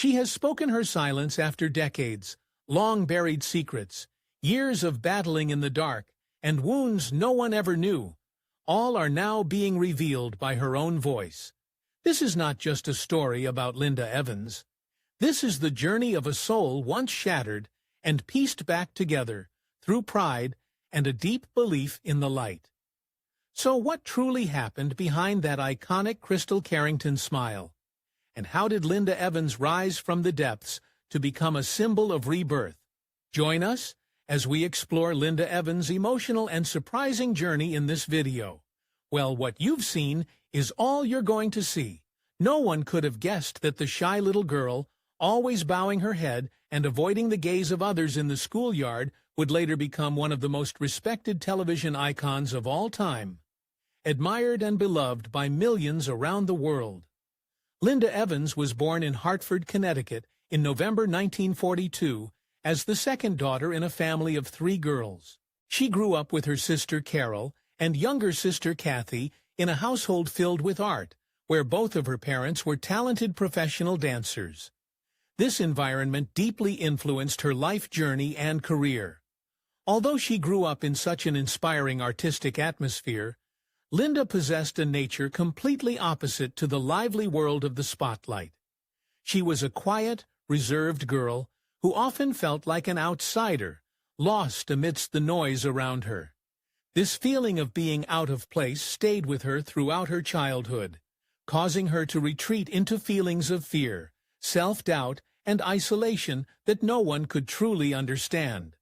She has spoken her silence after decades, long-buried secrets, years of battling in the dark, and wounds no one ever knew. All are now being revealed by her own voice. This is not just a story about Linda Evans. This is the journey of a soul once shattered and pieced back together through pride and a deep belief in the light. So what truly happened behind that iconic Crystal Carrington smile? And how did Linda Evans rise from the depths to become a symbol of rebirth? Join us as we explore Linda Evans' emotional and surprising journey in this video. Well, what you've seen is all you're going to see. No one could have guessed that the shy little girl, always bowing her head and avoiding the gaze of others in the schoolyard, would later become one of the most respected television icons of all time, admired and beloved by millions around the world. Linda Evans was born in Hartford, Connecticut in November 1942 as the second daughter in a family of 3 girls. She grew up with her sister Carol and younger sister Kathy in a household filled with art, where both of her parents were talented professional dancers. This environment deeply influenced her life journey and career. Although she grew up in such an inspiring artistic atmosphere, Linda possessed a nature completely opposite to the lively world of the spotlight. She was a quiet, reserved girl who often felt like an outsider, lost amidst the noise around her. This feeling of being out of place stayed with her throughout her childhood, causing her to retreat into feelings of fear, self-doubt, and isolation that no one could truly understand.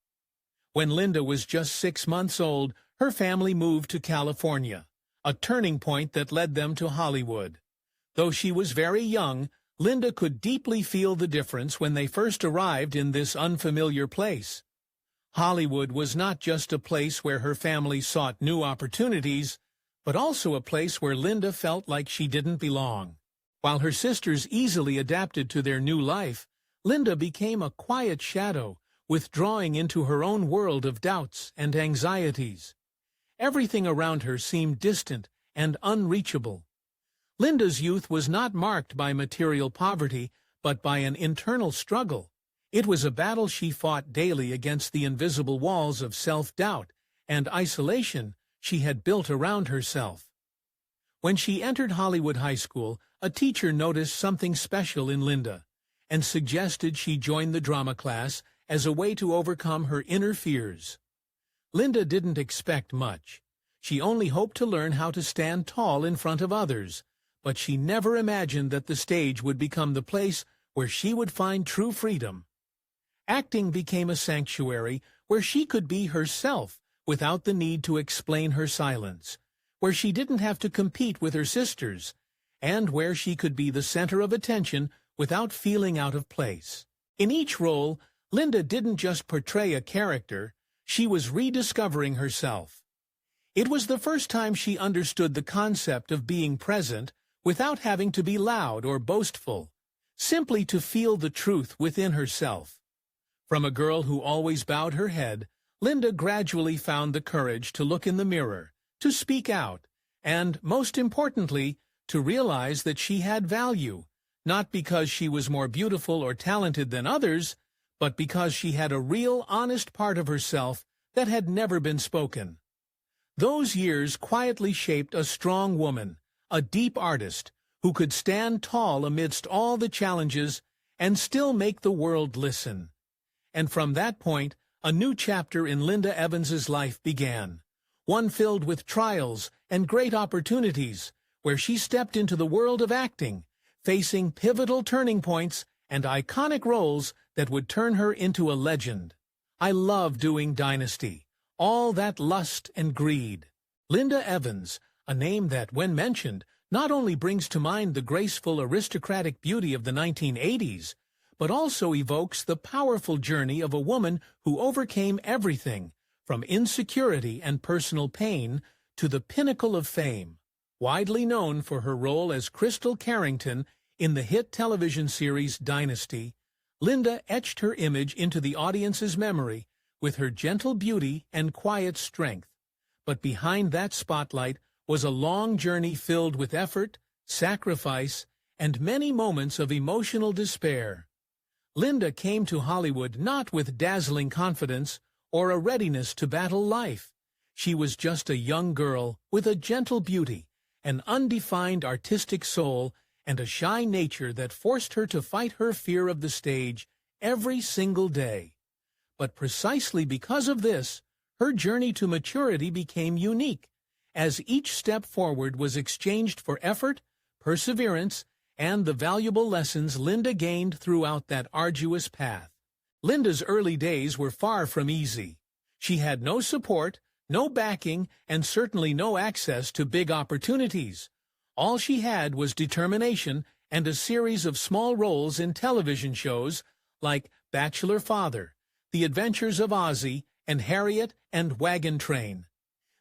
When Linda was just 6 months old, her family moved to California, a turning point that led them to Hollywood. Though she was very young, Linda could deeply feel the difference when they first arrived in this unfamiliar place. Hollywood was not just a place where her family sought new opportunities, but also a place where Linda felt like she didn't belong. While her sisters easily adapted to their new life, Linda became a quiet shadow, withdrawing into her own world of doubts and anxieties. Everything around her seemed distant and unreachable. Linda's youth was not marked by material poverty, but by an internal struggle. It was a battle she fought daily against the invisible walls of self-doubt and isolation she had built around herself. When she entered Hollywood High School, a teacher noticed something special in Linda and suggested she join the drama class as a way to overcome her inner fears. Linda didn't expect much. She only hoped to learn how to stand tall in front of others, but she never imagined that the stage would become the place where she would find true freedom. Acting became a sanctuary where she could be herself without the need to explain her silence, where she didn't have to compete with her sisters, and where she could be the center of attention without feeling out of place. In each role, Linda didn't just portray a character, she was rediscovering herself. It was the first time she understood the concept of being present without having to be loud or boastful, simply to feel the truth within herself. From a girl who always bowed her head, Linda gradually found the courage to look in the mirror, to speak out, and, most importantly, to realize that she had value, not because she was more beautiful or talented than others, but because she had a real, honest part of herself that had never been spoken. Those years quietly shaped a strong woman, a deep artist, who could stand tall amidst all the challenges and still make the world listen. And from that point, a new chapter in Linda Evans's life began, one filled with trials and great opportunities, where she stepped into the world of acting, facing pivotal turning points and iconic roles that would turn her into a legend. I love doing Dynasty, all that lust and greed. Linda Evans, a name that, when mentioned, not only brings to mind the graceful aristocratic beauty of the 1980s, but also evokes the powerful journey of a woman who overcame everything, from insecurity and personal pain to the pinnacle of fame. Widely known for her role as Crystal Carrington in the hit television series Dynasty, Linda etched her image into the audience's memory with her gentle beauty and quiet strength. But behind that spotlight was a long journey filled with effort, sacrifice, and many moments of emotional despair. Linda came to Hollywood not with dazzling confidence or a readiness to battle life. She was just a young girl with a gentle beauty, an undefined artistic soul, and a shy nature that forced her to fight her fear of the stage every single day. But precisely because of this, her journey to maturity became unique, as each step forward was exchanged for effort, perseverance, and the valuable lessons Linda gained throughout that arduous path. Linda's early days were far from easy. She had no support, no backing, and certainly no access to big opportunities. All she had was determination and a series of small roles in television shows like Bachelor Father, The Adventures of Ozzie, and Harriet and Wagon Train.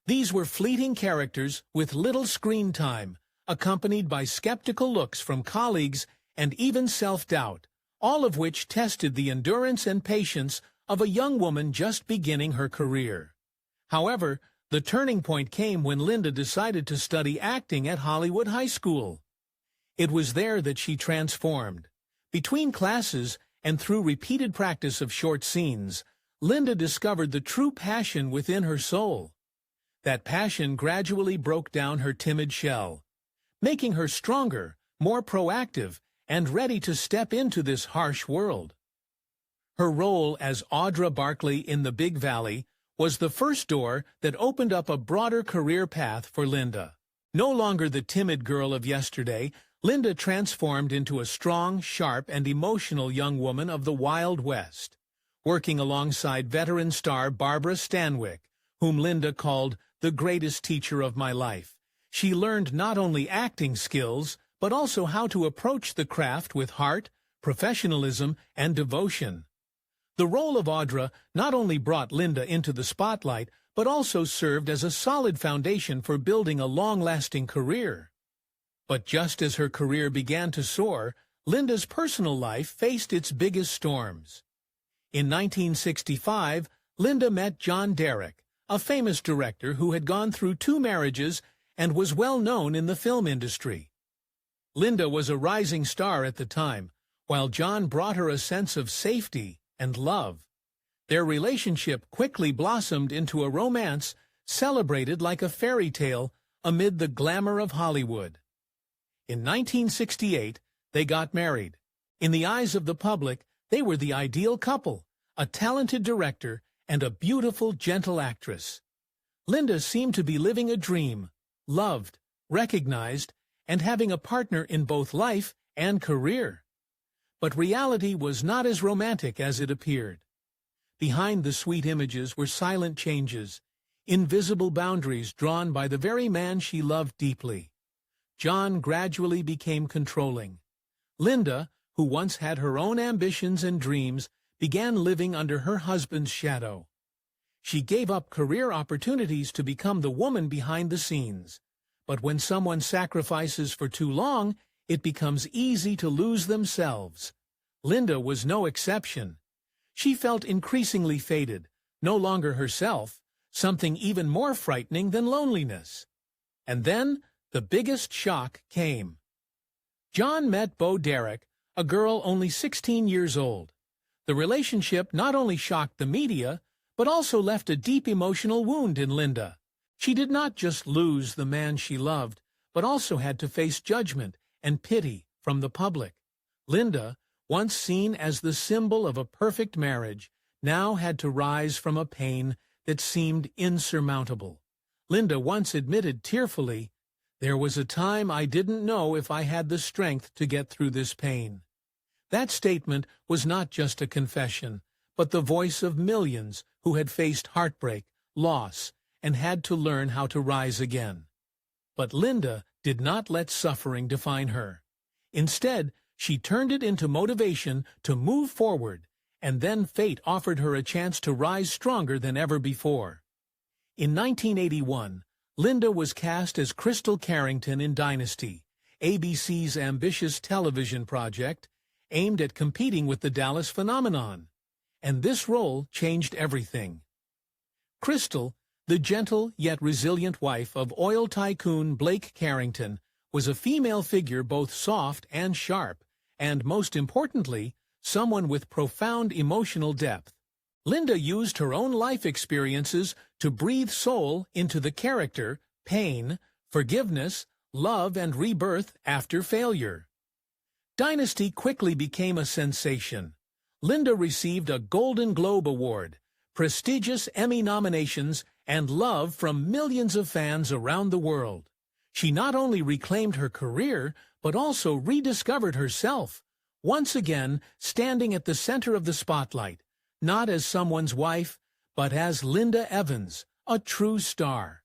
These were fleeting characters with little screen time, accompanied by skeptical looks from colleagues and even self-doubt, all of which tested the endurance and patience of a young woman just beginning her career. However, the turning point came when Linda decided to study acting at Hollywood High School. It was there that she transformed. Between classes and through repeated practice of short scenes, Linda discovered the true passion within her soul. That passion gradually broke down her timid shell, making her stronger, more proactive, and ready to step into this harsh world. Her role as Audra Barkley in The Big Valley was the first door that opened up a broader career path for Linda. No longer the timid girl of yesterday, Linda transformed into a strong, sharp, and emotional young woman of the Wild West, working alongside veteran star Barbara Stanwyck, whom Linda called the greatest teacher of my life. She learned not only acting skills, but also how to approach the craft with heart, professionalism, and devotion. The role of Audra not only brought Linda into the spotlight, but also served as a solid foundation for building a long-lasting career. But just as her career began to soar, Linda's personal life faced its biggest storms. In 1965, Linda met John Derek, a famous director who had gone through 2 marriages and was well known in the film industry. Linda was a rising star at the time, while John brought her a sense of safety and love. Their relationship quickly blossomed into a romance celebrated like a fairy tale amid the glamour of Hollywood. In 1968, they got married. In the eyes of the public, they were the ideal couple, a talented director and a beautiful, gentle actress. Linda seemed to be living a dream, loved, recognized, and having a partner in both life and career. But reality was not as romantic as it appeared. Behind the sweet images were silent changes, invisible boundaries drawn by the very man she loved deeply. John gradually became controlling. Linda, who once had her own ambitions and dreams, began living under her husband's shadow. She gave up career opportunities to become the woman behind the scenes. But when someone sacrifices for too long, it becomes easy to lose themselves. Linda was no exception. She felt increasingly faded, no longer herself, something even more frightening than loneliness. And then the biggest shock came. John met Bo Derek, a girl only 16 years old. The relationship not only shocked the media, but also left a deep emotional wound in Linda. She did not just lose the man she loved, but also had to face judgment and pity from the public. Linda, once seen as the symbol of a perfect marriage, now had to rise from a pain that seemed insurmountable. Linda once admitted tearfully, "There was a time I didn't know if I had the strength to get through this pain." That statement was not just a confession, but the voice of millions who had faced heartbreak, loss, and had to learn how to rise again. But Linda did not let suffering define her. Instead, she turned it into motivation to move forward, and then fate offered her a chance to rise stronger than ever before. In 1981, Linda was cast as Crystal Carrington in Dynasty, ABC's ambitious television project, aimed at competing with the Dallas phenomenon. And this role changed everything. Crystal, the gentle yet resilient wife of oil tycoon Blake Carrington, was a female figure both soft and sharp, and most importantly, someone with profound emotional depth. Linda used her own life experiences to breathe soul into the character, pain, forgiveness, love, and rebirth after failure. Dynasty quickly became a sensation. Linda received a Golden Globe Award, prestigious Emmy nominations, and love from millions of fans around the world. She not only reclaimed her career, but also rediscovered herself, once again standing at the center of the spotlight, not as someone's wife, but as Linda Evans, a true star.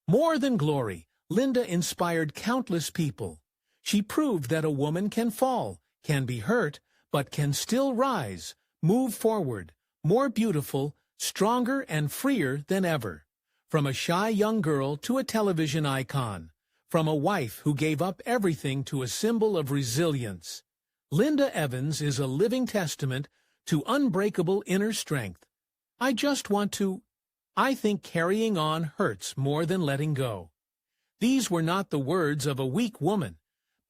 More than glory, Linda inspired countless people. She proved that a woman can fall, can be hurt, but can still rise, move forward, more beautiful, stronger, and freer than ever. From a shy young girl to a television icon, from a wife who gave up everything to a symbol of resilience, Linda Evans is a living testament to unbreakable inner strength. I think carrying on hurts more than letting go. These were not the words of a weak woman,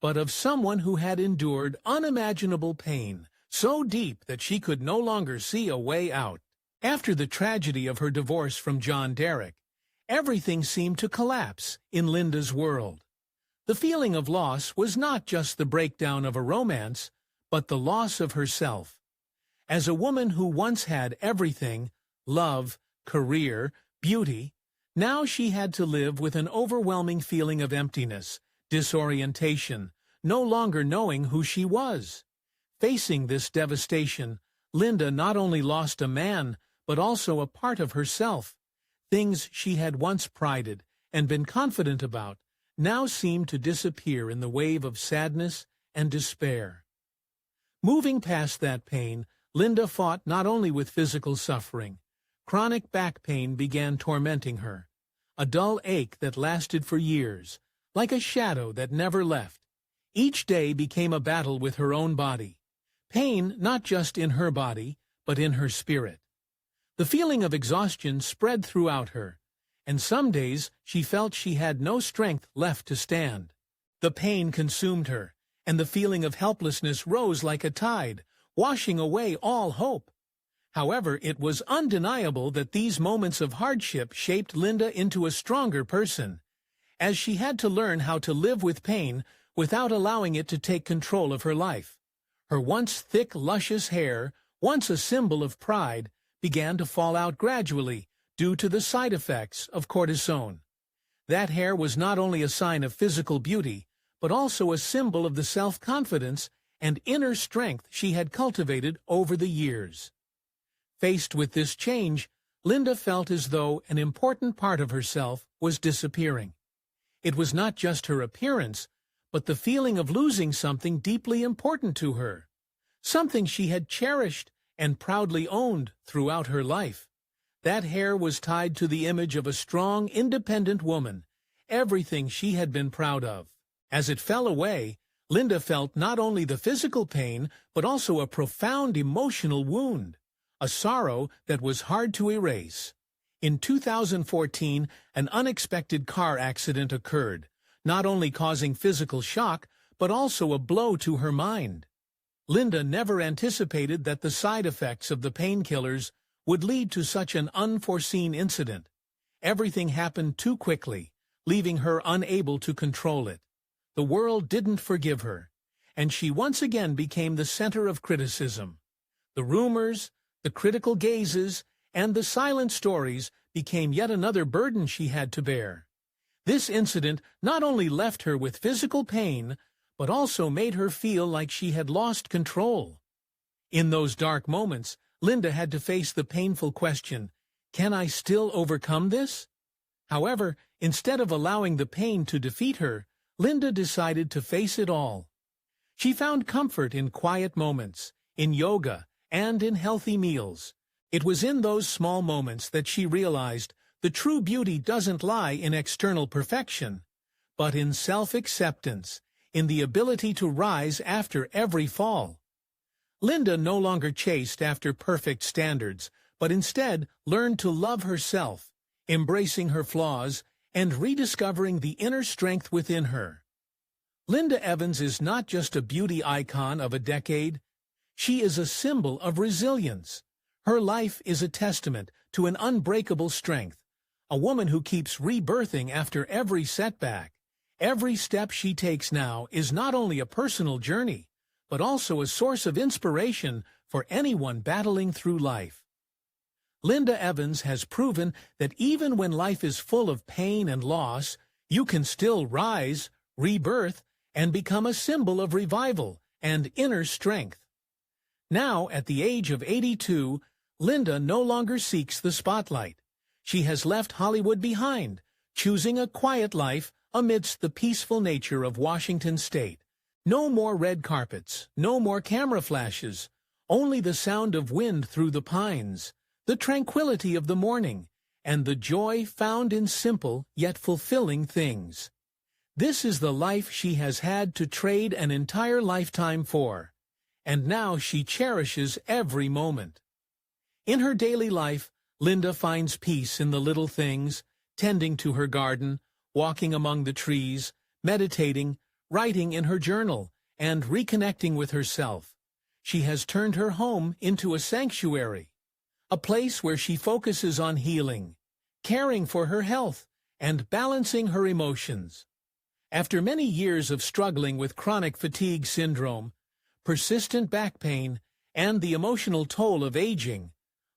but of someone who had endured unimaginable pain, so deep that she could no longer see a way out. After the tragedy of her divorce from John Derek, everything seemed to collapse in Linda's world. The feeling of loss was not just the breakdown of a romance, but the loss of herself. As a woman who once had everything, love, career, beauty, now she had to live with an overwhelming feeling of emptiness, disorientation, no longer knowing who she was. Facing this devastation, Linda not only lost a man, but also a part of herself. Things she had once prided and been confident about now seemed to disappear in the wave of sadness and despair. Moving past that pain, Linda fought not only with physical suffering. Chronic back pain began tormenting her, a dull ache that lasted for years, like a shadow that never left. Each day became a battle with her own body. Pain not just in her body, but in her spirit. The feeling of exhaustion spread throughout her, and some days she felt she had no strength left to stand. The pain consumed her, and the feeling of helplessness rose like a tide, washing away all hope. However, it was undeniable that these moments of hardship shaped Linda into a stronger person, as she had to learn how to live with pain without allowing it to take control of her life. Her once thick, luscious hair, once a symbol of pride, began to fall out gradually due to the side effects of cortisone. That hair was not only a sign of physical beauty, but also a symbol of the self-confidence and inner strength she had cultivated over the years. Faced with this change, Linda felt as though an important part of herself was disappearing. It was not just her appearance, but the feeling of losing something deeply important to her, something she had cherished and proudly owned throughout her life. That hair was tied to the image of a strong, independent woman, everything she had been proud of. As it fell away, Linda felt not only the physical pain, but also a profound emotional wound, a sorrow that was hard to erase. In 2014, an unexpected car accident occurred, not only causing physical shock, but also a blow to her mind. Linda never anticipated that the side effects of the painkillers would lead to such an unforeseen incident. Everything happened too quickly, leaving her unable to control it. The world didn't forgive her, and she once again became the center of criticism. The rumors, the critical gazes, and the silent stories became yet another burden she had to bear. This incident not only left her with physical pain, but also made her feel like she had lost control. In those dark moments, Linda had to face the painful question, "Can I still overcome this?" However, instead of allowing the pain to defeat her, Linda decided to face it all. She found comfort in quiet moments, in yoga, and in healthy meals. It was in those small moments that she realized the true beauty doesn't lie in external perfection, but in self-acceptance, in the ability to rise after every fall. Linda no longer chased after perfect standards, but instead learned to love herself, embracing her flaws and rediscovering the inner strength within her. Linda Evans is not just a beauty icon of a decade. She is a symbol of resilience. Her life is a testament to an unbreakable strength, a woman who keeps rebirthing after every setback. Every step she takes now is not only a personal journey, but also a source of inspiration for anyone battling through life. Linda Evans has proven that even when life is full of pain and loss, you can still rise, rebirth, and become a symbol of revival and inner strength. Now, at the age of 82, Linda no longer seeks the spotlight. She has left Hollywood behind, choosing a quiet life amidst the peaceful nature of Washington State. No more red carpets, no more camera flashes, only the sound of wind through the pines, the tranquility of the morning, and the joy found in simple yet fulfilling things. This is the life she has had to trade an entire lifetime for, and now she cherishes every moment. In her daily life, Linda finds peace in the little things, tending to her garden, walking among the trees, meditating, writing in her journal, and reconnecting with herself. She has turned her home into a sanctuary, a place where she focuses on healing, caring for her health, and balancing her emotions. After many years of struggling with chronic fatigue syndrome, persistent back pain, and the emotional toll of aging,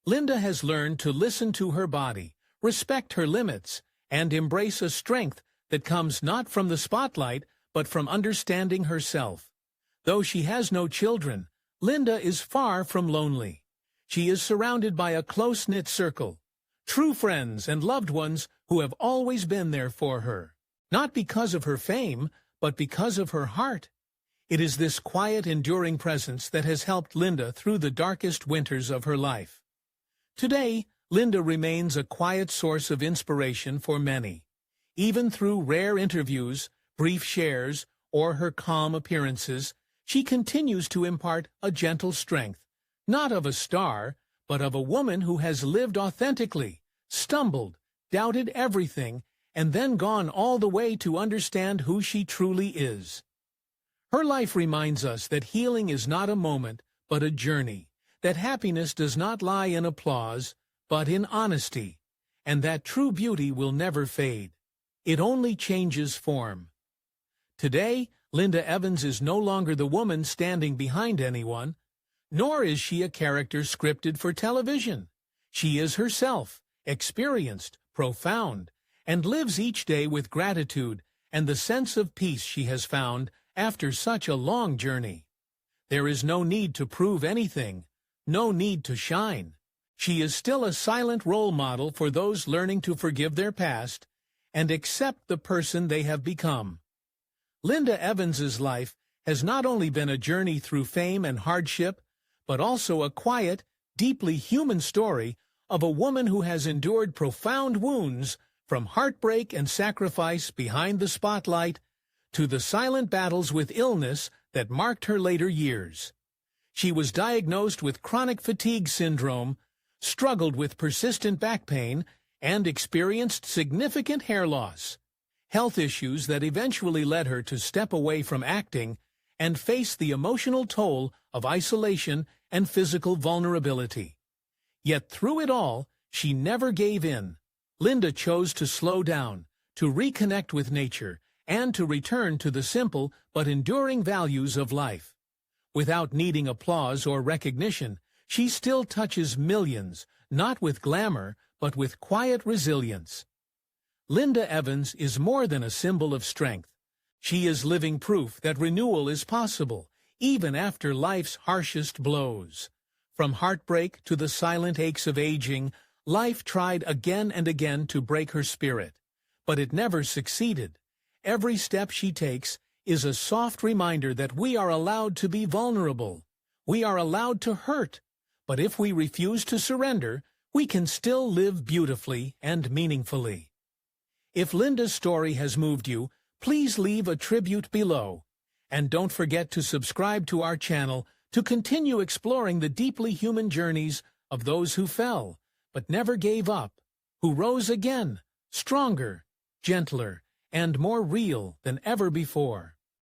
Linda has learned to listen to her body, respect her limits, and embrace a strength that comes not from the spotlight, but from understanding herself. Though she has no children, Linda is far from lonely. She is surrounded by a close-knit circle, true friends and loved ones who have always been there for her, not because of her fame, but because of her heart. It is this quiet, enduring presence that has helped Linda through the darkest winters of her life. Today, Linda remains a quiet source of inspiration for many. Even through rare interviews, brief shares, or her calm appearances, she continues to impart a gentle strength, not of a star, but of a woman who has lived authentically, stumbled, doubted everything, and then gone all the way to understand who she truly is. Her life reminds us that healing is not a moment, but a journey, that happiness does not lie in applause, but in honesty, and that true beauty will never fade. It only changes form. Today, Linda Evans is no longer the woman standing behind anyone, nor is she a character scripted for television. She is herself, experienced, profound, and lives each day with gratitude and the sense of peace she has found after such a long journey. There is no need to prove anything, no need to shine. She is still a silent role model for those learning to forgive their past and accept the person they have become. Linda Evans's life has not only been a journey through fame and hardship, but also a quiet, deeply human story of a woman who has endured profound wounds, from heartbreak and sacrifice behind the spotlight to the silent battles with illness that marked her later years. She was diagnosed with chronic fatigue syndrome, struggled with persistent back pain, and experienced significant hair loss, health issues that eventually led her to step away from acting and face the emotional toll of isolation and physical vulnerability. Yet through it all, she never gave in. Linda chose to slow down, to reconnect with nature, and to return to the simple but enduring values of life. Without needing applause or recognition, she still touches millions, not with glamour, but with quiet resilience. Linda Evans is more than a symbol of strength. She is living proof that renewal is possible, even after life's harshest blows. From heartbreak to the silent aches of aging, life tried again and again to break her spirit, but it never succeeded. Every step she takes is a soft reminder that we are allowed to be vulnerable. We are allowed to hurt, but if we refuse to surrender, we can still live beautifully and meaningfully. If Linda's story has moved you, please leave a tribute below. And don't forget to subscribe to our channel to continue exploring the deeply human journeys of those who fell, but never gave up, who rose again, stronger, gentler, and more real than ever before.